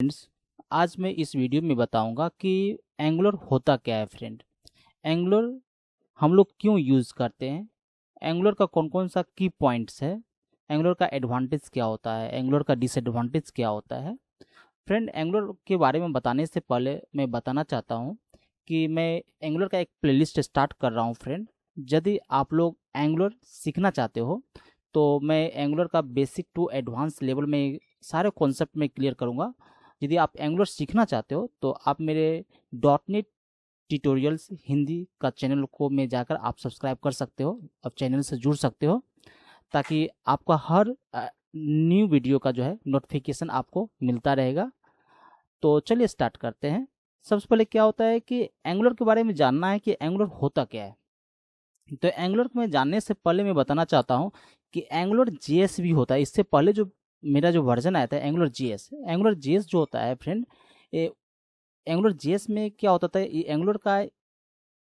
Friends, आज मैं इस वीडियो में बताऊंगा कि एंगुलर होता क्या है। फ्रेंड, एंगुलर हम लोग क्यों यूज़ करते हैं, एंगुलर का कौन कौन सा की पॉइंट्स है, एंगुलर का एडवांटेज क्या होता है, एंगुलर का डिसएडवांटेज क्या होता है। फ्रेंड, एंगुलर के बारे में बताने से पहले मैं बताना चाहता हूँ कि मैं एंगुलर का एक प्लेलिस्ट स्टार्ट कर रहा हूँ। फ्रेंड, यदि आप लोग एंगुलर सीखना चाहते हो तो मैं एंगुलर का बेसिक टू एडवांस लेवल में सारे कॉन्सेप्ट में क्लियर करूँगा। यदि आप एंगुलर सीखना चाहते हो तो आप मेरे .NET ट्यूटोरियल्स हिंदी का चैनल को में जाकर आप सब्सक्राइब कर सकते हो, आप चैनल से जुड़ सकते हो ताकि आपका हर न्यू वीडियो का जो है नोटिफिकेशन आपको मिलता रहेगा। तो चलिए स्टार्ट करते हैं। सबसे पहले क्या होता है कि एंगुलर के बारे में जानना है कि एंगुलर होता क्या है। तो एंगुलर में जानने से पहले मैं बताना चाहता हूँ कि एंगुलर जेएस भी होता है। इससे पहले जो मेरा जो वर्जन आया था एंगुलर जेएस जो होता है फ्रेंड, एंगुलर जेएस में क्या होता था, ये एंगुलर का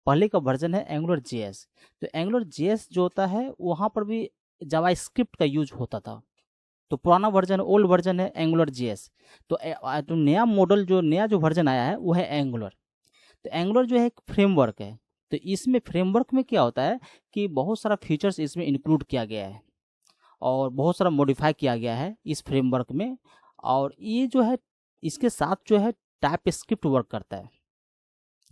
पहले का वर्जन है एंगुलर जेएस। तो एंगुलर जेएस जो होता है वहाँ पर भी जावा स्क्रिप्ट का यूज होता था। तो पुराना वर्जन ओल्ड वर्जन है एंगुलर जेएस। तो नया मॉडल जो नया जो वर्जन आया है वो है एंगुलर। तो एंगुलर जो है एक फ्रेमवर्क है। तो इसमें फ्रेमवर्क में क्या होता है कि बहुत सारा फीचर्स इसमें इंक्लूड किया गया है और बहुत सारा मॉडिफाई किया गया है इस फ्रेमवर्क में। और ये जो है इसके साथ जो है टाइप स्क्रिप्ट वर्क करता है।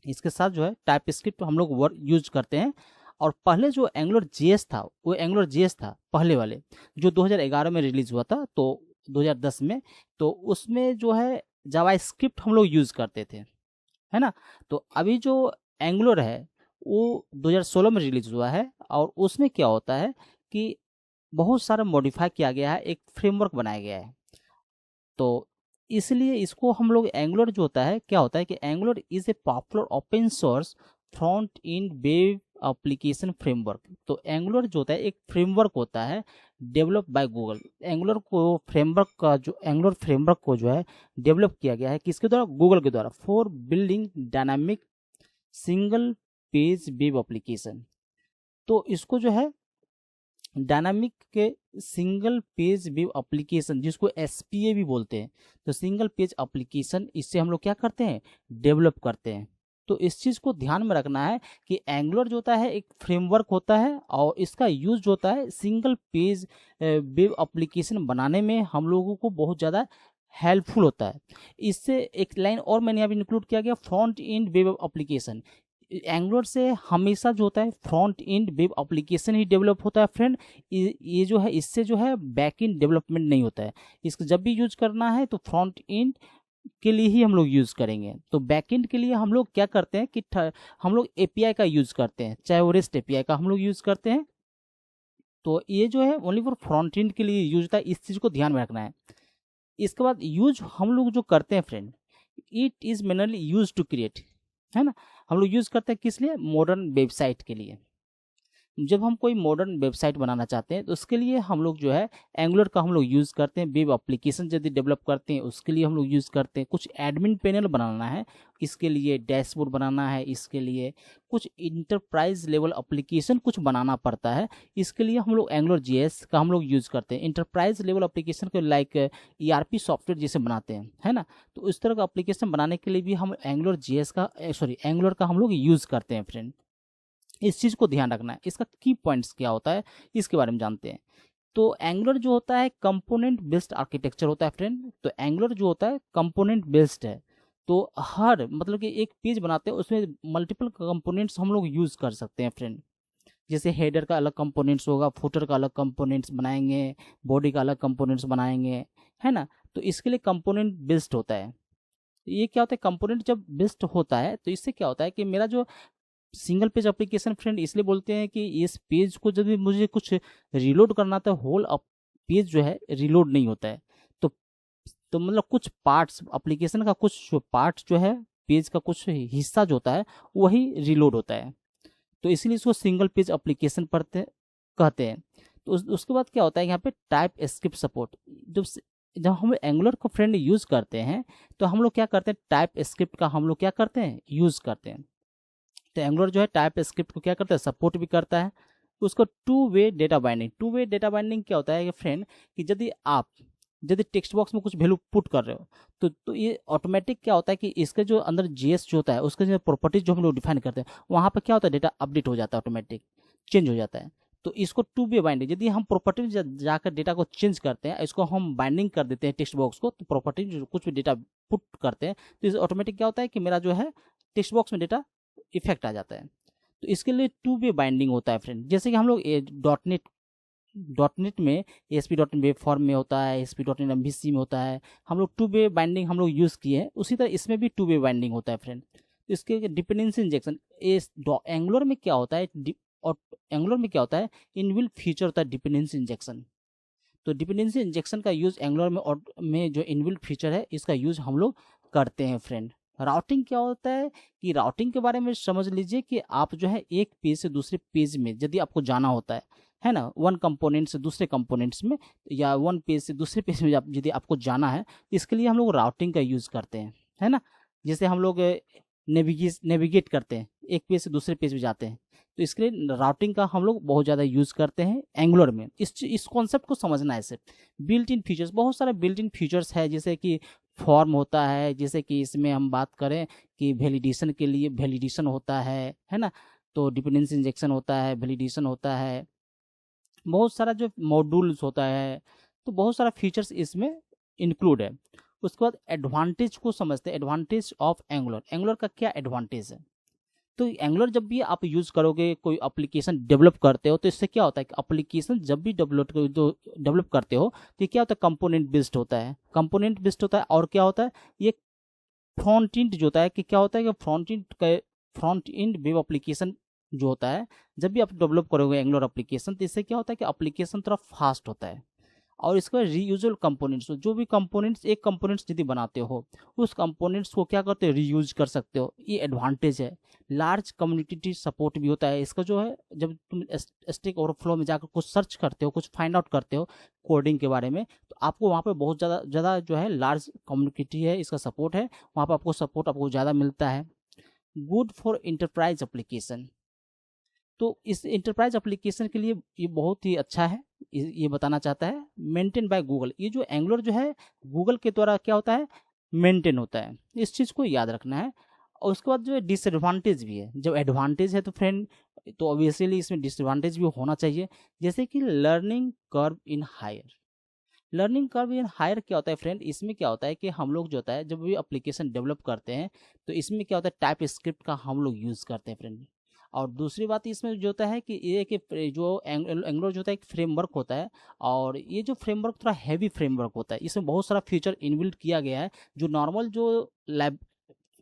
इसके साथ जो है टाइप स्क्रिप्ट हम लोग वर्क यूज करते हैं। और पहले जो एंगुलर जेएस था वो एंगुलर जेएस था पहले वाले, जो 2011 में रिलीज हुआ था, तो 2010 में। तो उसमें जो है जावा स्क्रिप्ट हम लोग यूज करते थे, है ना। तो अभी जो एंगुलर है वो 2016 में रिलीज हुआ है और उसमें क्या होता है कि बहुत सारा मॉडिफाई किया गया है, एक फ्रेमवर्क बनाया गया है। तो इसलिए इसको हम लोग एंगुलर जो होता है क्या होता है कि angular is a popular open source front end web application framework. तो एंगुलर जो होता है एक फ्रेमवर्क होता है develop by Google. Angular framework को जो है डेवलप किया गया है किसके द्वारा, गूगल के द्वारा, for building dynamic single page web application. तो इसको जो है डायनामिक के सिंगल पेज वेब एप्लीकेशन, जिसको एसपीए भी बोलते हैं, तो सिंगल पेज एप्लीकेशन इससे हम लोग क्या करते हैं, डेवलप करते हैं। तो इस चीज़ को ध्यान में रखना है कि एंगुलर जो होता है एक फ्रेमवर्क होता है और इसका यूज जो होता है सिंगल पेज वेब एप्लीकेशन बनाने में हम लोगों को बहुत ज़्यादा हेल्पफुल होता है। इससे एक लाइन और मैंने यहाँ भी इंक्लूड किया गया, front end web application. Angular से हमेशा जो होता है फ्रंट एंड वेब एप्लीकेशन ही डेवलप होता है। फ्रेंड, ये जो है इससे जो है बैक एंड डेवलपमेंट नहीं होता है। इसको जब भी यूज करना है तो फ्रंट एंड के लिए ही हम लोग यूज करेंगे। तो बैक एंड के लिए हम लोग क्या करते हैं कि हम लोग एपीआई का यूज करते हैं, चाहे वो रेस्ट एपीआई का हम लोग यूज करते हैं। तो ये जो है ओनली फॉर फ्रंट एंड के लिए यूज होता है, इस चीज़ को ध्यान में रखना है। इसके बाद यूज हम लोग जो करते हैं friend, it is mainly use to create, है ना। हम लोग यूज करते हैं किस लिए, मॉडर्न वेबसाइट के लिए। जब हम कोई मॉडर्न वेबसाइट बनाना चाहते हैं तो उसके लिए हम लोग जो है एंगुलर का हम लोग यूज़ करते हैं। वेब एप्लीकेशन यदि डेवलप करते हैं उसके लिए हम लोग यूज़ करते हैं। कुछ एडमिन पैनल बनाना है इसके लिए, डैशबोर्ड बनाना है इसके लिए, कुछ इंटरप्राइज लेवल एप्लीकेशन कुछ बनाना पड़ता है, इसके लिए हम लोग एंगुलर जेएस का हम लोग यूज़ करते हैं। इंटरप्राइज लेवल एप्लीकेशन को लाइक ईआरपी सॉफ्टवेयर जैसे बनाते हैं, है ना। तो इस तरह का एप्लीकेशन बनाने के लिए भी हम एंगुलर का हम लोग यूज़ करते हैं। फ्रेंड, इस चीज़ को ध्यान रखना है। इसका की पॉइंट्स क्या होता है इसके बारे में जानते हैं। तो एंगुलर जो होता है कंपोनेंट बेस्ड आर्किटेक्चर होता है। फ्रेंड, तो एंगुलर जो होता है कंपोनेंट बेस्ड है। तो हर मतलब कि एक पेज बनाते हैं उसमें मल्टीपल कंपोनेंट्स हम लोग यूज़ कर सकते हैं। फ्रेंड, जैसे हेडर का अलग कंपोनेंट्स होगा, फुटर का अलग कंपोनेंट्स बनाएंगे, बॉडी का अलग कंपोनेंट्स बनाएंगे, है ना। तो इसके लिए कंपोनेंट बेस्ड होता है। ये क्या होता है, कंपोनेंट जब बेस्ड होता है तो इससे क्या होता है कि मेरा जो सिंगल पेज एप्लीकेशन, फ्रेंड, इसलिए बोलते हैं कि इस पेज को जब भी मुझे कुछ रिलोड करना था, होल पेज जो है रिलोड नहीं होता है। तो मतलब कुछ पार्ट्स एप्लीकेशन का, कुछ पार्ट्स जो है पेज का कुछ हिस्सा जो होता है वही रिलोड होता है। तो इसलिए इसको सिंगल पेज एप्लीकेशन पढ़ते कहते हैं। तो उसके बाद क्या होता है यहाँ पे टाइप स्क्रिप्ट सपोर्ट। जब जब हम एंगुलर को फ्रेंड यूज़ करते हैं तो हम लोग क्या करते हैं, टाइप स्क्रिप्ट का हम लोग क्या करते हैं, यूज़ करते हैं। तो एंगुलर जो है टाइप स्क्रिप्ट को क्या करता है, सपोर्ट भी करता है। उसको टू वे डेटा बाइंडिंग क्या होता है कि फ्रेंड, कि यदि आप यदि टेक्स्ट बॉक्स में कुछ वैल्यू पुट कर रहे हो तो ये ऑटोमेटिक क्या होता है कि इसके जो अंदर जीएस जो होता है उसके जो प्रॉपर्टीज जो हम लोग डिफाइन करते हैं वहाँ पर क्या होता है, डेटा अपडेट हो जाता है, ऑटोमेटिक चेंज हो जाता है। तो इसको टू बी बाइंडिंग, यदि हम प्रॉपर्टी में जाकर डेटा को चेंज करते हैं, इसको हम बाइंडिंग कर देते हैं टेक्स्ट बॉक्स को, तो प्रॉपर्टी जो कुछ भी डेटा पुट करते हैं तो इस ऑटोमेटिक क्या होता है कि मेरा जो है टेक्स्ट बॉक्स में डेटा इफेक्ट आ जाता है। तो इसके लिए टू वे बाइंडिंग होता है फ्रेंड। जैसे कि हम लोग डॉट नेट में ASP.NET वेब फॉर्म में होता है, ASP.NET MVC में होता है, हम लोग टू वे बाइंडिंग हम लोग यूज़ किए हैं, उसी तरह इसमें भी टू वे बाइंडिंग होता है फ्रेंड। तो इसके डिपेंडेंसी इंजेक्शन एंगुलर में क्या होता है, और एंगुलर में क्या होता है, इनबिल्ट फीचर होता है डिपेंडेंसी इंजेक्शन। तो डिपेंडेंसी इंजेक्शन का यूज़ एंगुलर में और में जो इनबिल्ट फीचर है इसका यूज़ हम लोग करते हैं फ्रेंड। राउटिंग क्या होता है कि राउटिंग के बारे में समझ लीजिए कि आप जो है एक पेज से दूसरे पेज में यदि आपको जाना होता है ना, वन कंपोनेंट से दूसरे कंपोनेंट्स में, या वन पेज से दूसरे पेज में यदि आपको जाना है तो इसके लिए हम लोग राउटिंग का यूज़ करते हैं, है ना। जैसे हम लोग नेविगेट करते हैं, एक पेज से दूसरे पेज में जाते हैं, तो इसके लिए राउटिंग का हम लोग बहुत ज़्यादा यूज़ करते हैं एंगुलर में। इस कॉन्सेप्ट को समझना है सिर्फ। बिल्ट इन फीचर्स, बहुत सारे बिल्ट इन फीचर्स है, जैसे कि फॉर्म होता है, जैसे कि इसमें हम बात करें कि वैलिडेशन के लिए वैलिडेशन होता है ना। तो डिपेंडेंसी इंजेक्शन होता है, वैलिडेशन होता है, बहुत सारा जो मॉड्यूल्स होता है, तो बहुत सारा फीचर्स इसमें इंक्लूड है। उसके बाद एडवांटेज को समझते हैं, एडवांटेज ऑफ एंगुलर। एंगुलर का क्या एडवांटेज है, तो एंगुलर जब भी आप यूज़ करोगे, कोई एप्लीकेशन डेवलप करते हो, तो इससे क्या होता है कि एप्लीकेशन जब भी डेवलप करते हो तो ये क्या होता है, कंपोनेंट बेस्ड होता है, कंपोनेंट बेस्ड होता है। और क्या होता है, ये फ्रंट एंड जो होता है कि क्या होता है कि फ्रंट एंड वेब एप्लीकेशन जो होता है, जब भी आप डेवलप करोगे एंगुलर एप्लीकेशन, तो इससे क्या होता है कि एप्लीकेशन थोड़ा फास्ट होता है। और इसका रीयूजल कंपोनेंट्स, जो भी कंपोनेंट्स, एक कंपोनेंट्स यदि बनाते हो उस कंपोनेंट्स को क्या करते हो, रीयूज कर सकते हो, ये एडवांटेज है। लार्ज कम्युनिटी सपोर्ट भी होता है इसका, जो है जब तुम स्टैक ओवरफ्लो में जाकर कुछ सर्च करते हो, कुछ फाइंड आउट करते हो कोडिंग के बारे में, तो आपको वहाँ पे बहुत ज़्यादा जो है लार्ज कम्युनिटी है, इसका सपोर्ट है, वहाँ पर आपको सपोर्ट आपको ज़्यादा मिलता है। गुड फॉर इंटरप्राइज एप्लीकेशन, तो इस इंटरप्राइज एप्लीकेशन के लिए ये बहुत ही अच्छा है, ये बताना चाहता है। मेंटेन बाय गूगल, ये जो एंगुलर जो है गूगल के द्वारा क्या होता है, मेंटेन होता है, इस चीज़ को याद रखना है। और उसके बाद जो है डिसएडवांटेज भी है। जब एडवांटेज है तो फ्रेंड, तो ऑब्वियसली इसमें डिसएडवांटेज भी होना चाहिए, जैसे कि learning curve in higher. Learning curve in higher क्या होता है फ्रेंड, इसमें क्या होता है कि हम लोग जो होता है जब भी एप्लीकेशन डेवलप करते हैं तो इसमें क्या होता है, टाइप स्क्रिप्ट का हम लोग यूज़ करते हैं फ्रेंड। और दूसरी बात इसमें जो होता है कि ये कि जो एंगुलर जो होता है एक फ्रेमवर्क होता है, और ये जो फ्रेमवर्क थोड़ा हैवी फ्रेमवर्क होता है, इसमें बहुत सारा फीचर इनबिल्ट किया गया है, जो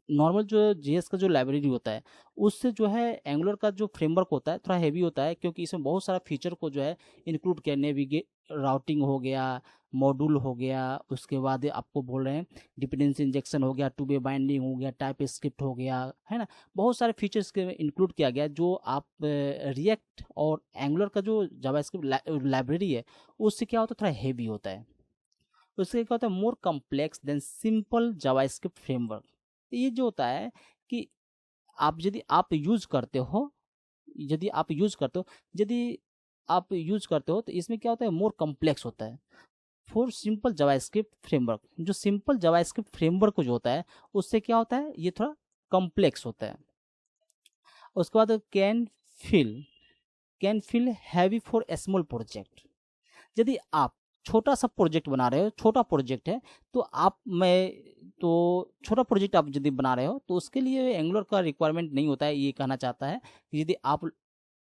नॉर्मल जो जीएस का जो लाइब्रेरी होता है उससे जो है एंगुलर का जो फ्रेमवर्क होता है थोड़ा हैवी होता है, क्योंकि इसमें बहुत सारा फीचर को जो है इंक्लूड किया, नेविगेट राउटिंग हो गया, मॉड्यूल हो गया, उसके बाद आपको बोल रहे हैं डिपेंडेंसी इंजेक्शन हो गया, टू वे बाइंडिंग हो गया, टाइप स्क्रिप्ट हो गया, है ना। बहुत सारे फीचर्स के इंक्लूड किया गया, जो आप रिएक्ट और एंगुलर का जो जावास्क्रिप्ट लाइब्रेरी है उससे क्या होता है, थोड़ा हैवी होता है। उससे क्या होता है, more complex than simple JavaScript framework. ये जो होता है कि यदि आप यूज करते हो, यदि आप यूज करते हो यदि आप यूज करते हो तो इसमें क्या होता है, मोर कॉम्प्लेक्स होता है। फॉर सिंपल जावास्क्रिप्ट फ्रेमवर्क, जो सिंपल जावास्क्रिप्ट फ्रेमवर्क जो होता है उससे क्या होता है, ये थोड़ा कॉम्प्लेक्स होता है। उसके बाद can feel heavy for small project. यदि आप छोटा सा प्रोजेक्ट बना रहे हो, छोटा प्रोजेक्ट है, तो छोटा प्रोजेक्ट आप यदि बना रहे हो तो उसके लिए एंगुलर का रिक्वायरमेंट नहीं होता है। ये कहना चाहता है कि यदि आप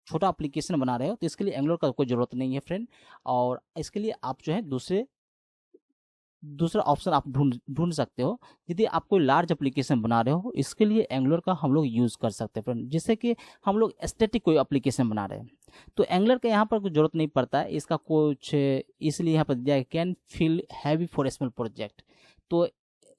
छोटा एप्लीकेशन बना रहे हो तो इसके लिए एंगुलर का कोई ज़रूरत नहीं है फ्रेंड। और इसके लिए आप जो है दूसरा ऑप्शन आप ढूंढ सकते हो। यदि आप कोई लार्ज एप्लीकेशन बना रहे हो, इसके लिए एंगुलर का हम लोग यूज़ कर सकते हैं फ्रेंड। जैसे कि हम लोग स्टैटिक कोई एप्लीकेशन बना रहे हैं तो एंगुलर का यहाँ पर कोई ज़रूरत नहीं पड़ता है, इसका कुछ इसलिए यहाँ पर दिया है can feel heavy for small project. तो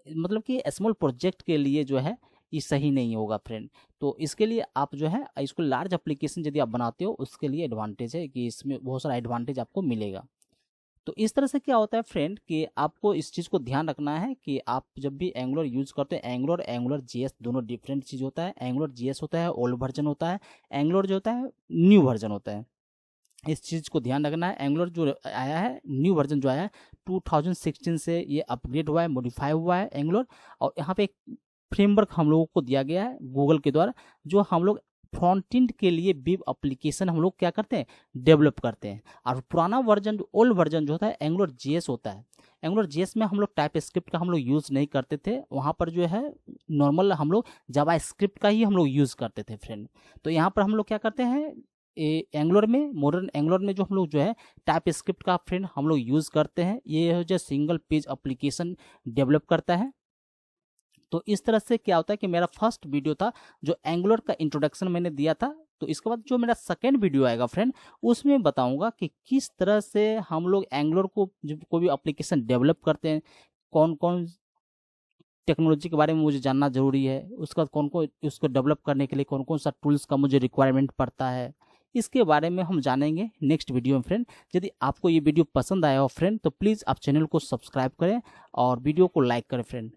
मतलब कि स्मॉल प्रोजेक्ट के लिए जो है ये सही नहीं होगा फ्रेंड। तो इसके लिए आप जो है इसको लार्ज एप्लीकेशन यदि आप बनाते हो उसके लिए एडवांटेज है कि इसमें बहुत सारा एडवांटेज आपको मिलेगा। तो इस तरह से क्या होता है फ्रेंड कि आपको इस चीज़ को ध्यान रखना है कि आप जब भी एंगुलर यूज़ करते हैं, एंगुलर जीएस दोनों डिफरेंट चीज़ होता है। एंगुलर जीएस होता है ओल्ड वर्जन होता है, एंगुलर जो होता है न्यू वर्जन होता है। इस चीज़ को ध्यान रखना है। एंगुलर जो आया है न्यू वर्जन जो आया है 2016 से ये अपग्रेड हुआ है, मॉडिफाई हुआ है एंगुलर। और यहाँ पे एक फ्रेमवर्क हम लोगों को दिया गया है गूगल के द्वारा, जो हम लोग फ्रंट एंड के लिए वेब एप्लीकेशन हम लोग क्या करते हैं, डेवलप करते हैं। और पुराना वर्जन, ओल्ड वर्जन जो होता है एंगुलर जेएस होता है, एंगुलर जेएस में हम लोग टाइप स्क्रिप्ट का हम लोग यूज़ नहीं करते थे, वहाँ पर जो है नॉर्मल हम लोग जावा स्क्रिप्ट का ही हम लोग यूज़ करते थे फ्रेंड। तो यहाँ पर हम लोग क्या करते हैं, एंगुलर में, मॉडर्न एंगुलर में जो हम लोग जो है टाइप स्क्रिप्ट का फ्रेंड हम लोग यूज़ करते हैं। ये जो सिंगल पेज एप्लीकेशन डेवलप करता है। तो इस तरह से क्या होता है कि मेरा फर्स्ट वीडियो था जो एंगुलर का इंट्रोडक्शन मैंने दिया था। तो इसके बाद जो मेरा सेकेंड वीडियो आएगा फ्रेंड, उसमें बताऊंगा कि किस तरह से हम लोग एंगुलर को जब कोई भी एप्लीकेशन डेवलप करते हैं, कौन कौन टेक्नोलॉजी के बारे में मुझे जानना जरूरी है, उसके बाद कौन कौन उसको डेवलप करने के लिए कौन कौन सा टूल्स का मुझे रिक्वायरमेंट पड़ता है, इसके बारे में हम जानेंगे नेक्स्ट वीडियो में फ्रेंड। यदि आपको ये वीडियो पसंद आया हो फ्रेंड, तो प्लीज़ आप चैनल को सब्सक्राइब करें और वीडियो को लाइक करें फ्रेंड।